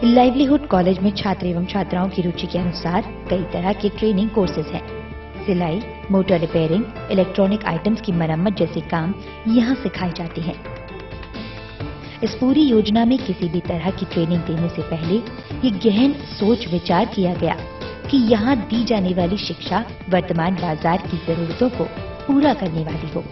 Livelihood college में छात्र एवं छात्राओं की रुचि के अनुसार कई तरह के ट्रेनिंग कोर्सेज हैं। सिलाई, मोटर रिपेयरिंग, इलेक्ट्रॉनिक आइटम्स की मरम्मत जैसे काम यहाँ सिखाए जाते हैं। इस पूरी योजना में किसी भी तरह की ट्रेनिंग देने से पहले ये गहन सोच विचार किया गया कि यहाँ दी जाने वाली शिक्षा वर्तमान बाजार की जरूरतों को पूरा करने वाली हो।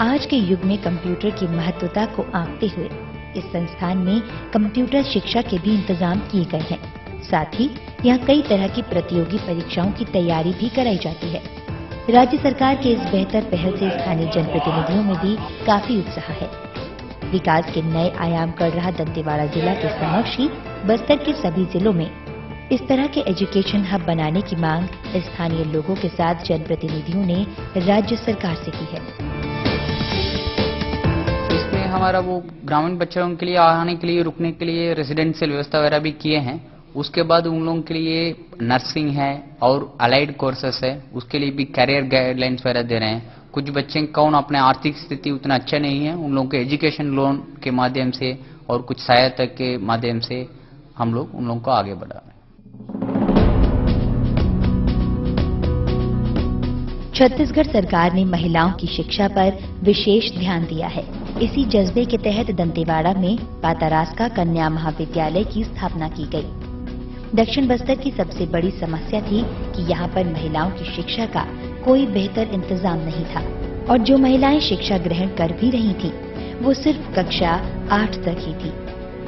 आज के युग में कंप्यूटर की महत्वता को आंकते हुए इस संस्थान में कंप्यूटर शिक्षा के भी इंतजाम किए गए हैं। साथ ही यहाँ कई तरह की प्रतियोगी परीक्षाओं की तैयारी भी कराई जाती है। राज्य सरकार के इस बेहतर पहल से स्थानीय जनप्रतिनिधियों में भी काफी उत्साह है। विकास के नए आयाम कर रहा दंतेवाड़ा जिला के समक्ष ही बस्तर के सभी जिलों में इस तरह के एजुकेशन हब बनाने की मांग स्थानीय लोगों के साथ जनप्रतिनिधियों ने राज्य सरकार से की है। इसमें हमारा वो ग्रामीण बच्चों के लिए आने के लिए, रुकने के लिए रेजिडेंशियल व्यवस्था वगैरह भी किए हैं। उसके बाद उन लोगों के लिए नर्सिंग है और अलाइड कोर्सेस है, उसके लिए भी कैरियर गाइडलाइंस वगैरह दे रहे हैं। कुछ बच्चे कौन अपने आर्थिक स्थिति उतना अच्छा नहीं है, उन लोगों के एजुकेशन लोन के माध्यम से और कुछ सहायता के माध्यम से हम लोग उन लोगों को आगे बढ़ा रहे हैं। छत्तीसगढ़ सरकार ने महिलाओं की शिक्षा पर विशेष ध्यान दिया है। इसी जज्बे के तहत दंतेवाड़ा में पातारास्का कन्या महाविद्यालय की स्थापना की गई। दक्षिण बस्तर की सबसे बड़ी समस्या थी कि यहाँ पर महिलाओं की शिक्षा का कोई बेहतर इंतजाम नहीं था और जो महिलाएं शिक्षा ग्रहण कर भी रही थीं, वो सिर्फ कक्षा 8 तक ही थी।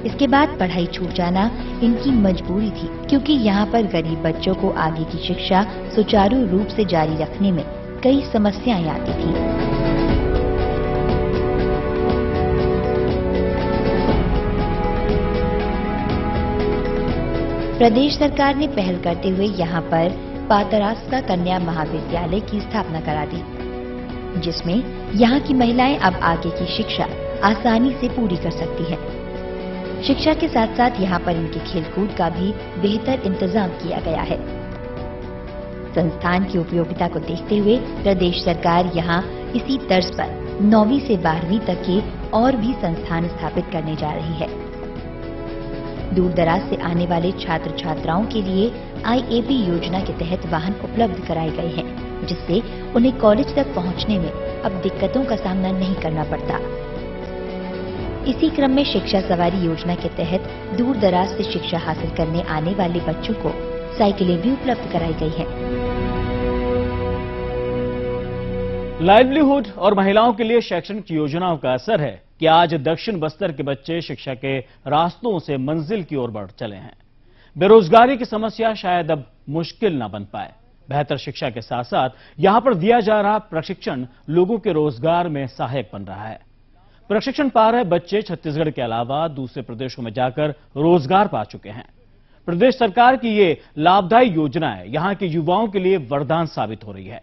इसके बाद पढ़ाई छूट जाना इनकी मजबूरी थी, क्योंकि यहाँ पर गरीब बच्चों को आगे की शिक्षा सुचारू रूप से जारी रखने में कई समस्याएं आती थी। प्रदेश सरकार ने पहल करते हुए यहाँ पर पातारास्का कन्या महाविद्यालय की स्थापना करा दी, जिसमें यहाँ की महिलाएं अब आगे की शिक्षा आसानी से पूरी कर सकती हैं। शिक्षा के साथ साथ यहाँ पर इनके खेलकूद का भी बेहतर इंतजाम किया गया है। संस्थान की उपयोगिता को देखते हुए प्रदेश सरकार यहाँ इसी तर्ज पर 9वीं से 12वीं तक के और भी संस्थान स्थापित करने जा रही है। दूर दराज से आने वाले छात्र छात्राओं के लिए IAP योजना के तहत वाहन उपलब्ध कराए गए हैं, जिससे उन्हें कॉलेज तक पहुंचने में अब दिक्कतों का सामना नहीं करना पड़ता। इसी क्रम में शिक्षा सवारी योजना के तहत दूर दराज से शिक्षा हासिल करने आने वाले बच्चों को साइकिलें भी उपलब्ध कराई गई हैं। लाइवलीहुड और महिलाओं के लिए शैक्षणिक योजनाओं का असर है कि आज दक्षिण बस्तर के बच्चे शिक्षा के रास्तों से मंजिल की ओर बढ़ चले हैं। बेरोजगारी की समस्या शायद अब मुश्किल न बन पाए। बेहतर शिक्षा के साथ साथ यहां पर दिया जा रहा प्रशिक्षण लोगों के रोजगार में सहायक बन रहा है। प्रशिक्षण पा रहे बच्चे छत्तीसगढ़ के अलावा दूसरे प्रदेशों में जाकर रोजगार पा चुके हैं। प्रदेश सरकार की ये लाभदायी योजनाएं यहां के युवाओं के लिए वरदान साबित हो रही है।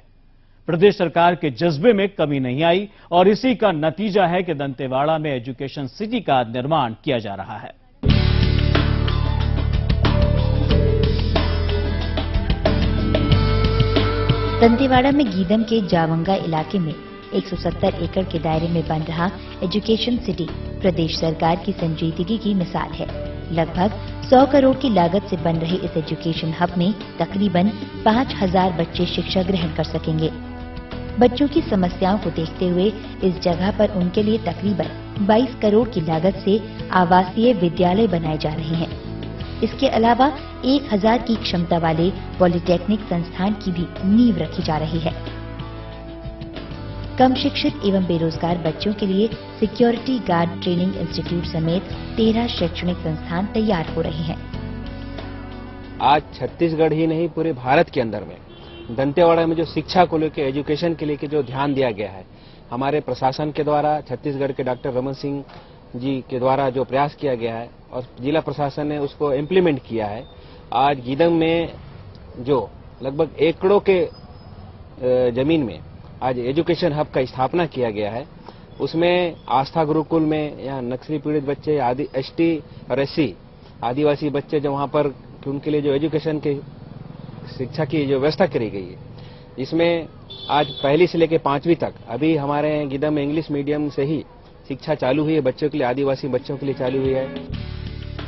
प्रदेश सरकार के जज्बे में कमी नहीं आई और इसी का नतीजा है कि दंतेवाड़ा में एजुकेशन सिटी का निर्माण किया जा रहा है। दंतेवाड़ा में गीदम के जावंगा इलाके में 170 एकड़ के दायरे में बन रहा एजुकेशन सिटी प्रदेश सरकार की संजीदगी की मिसाल है। लगभग 100 करोड़ की लागत से बन रहे इस एजुकेशन हब में तकरीबन 5000 बच्चे शिक्षा ग्रहण कर सकेंगे। बच्चों की समस्याओं को देखते हुए इस जगह पर उनके लिए तकरीबन 22 करोड़ की लागत से आवासीय विद्यालय बनाए जा रहे हैं। इसके अलावा 1000 की क्षमता वाले पॉलिटेक्निक संस्थान की भी नींव रखी जा रही है। कम शिक्षित एवं बेरोजगार बच्चों के लिए सिक्योरिटी गार्ड ट्रेनिंग इंस्टीट्यूट समेत 13 शैक्षणिक संस्थान तैयार हो रहे हैं। आज छत्तीसगढ़ ही नहीं पूरे भारत के अंदर में दंतेवाड़ा में जो शिक्षा को लेकर, एजुकेशन के लेकर जो ध्यान दिया गया है, हमारे प्रशासन के द्वारा, छत्तीसगढ़ के डॉक्टर रमन सिंह जी के द्वारा जो प्रयास किया गया है और जिला प्रशासन ने उसको इम्प्लीमेंट किया है। आज गीदम में जो लगभग एकड़ों के जमीन में आज एजुकेशन हब का स्थापना किया गया है, उसमें आस्था गुरुकुल में यहाँ नक्सली पीड़ित बच्चे, ST और SC आदिवासी बच्चे जो वहाँ पर उनके लिए जो एजुकेशन के शिक्षा की जो व्यवस्था करी गई है, इसमें आज पहली से लेकर 5वीं तक अभी हमारे गीदम में इंग्लिश मीडियम से ही शिक्षा चालू हुई है। बच्चों के लिए, आदिवासी बच्चों के लिए चालू हुई है।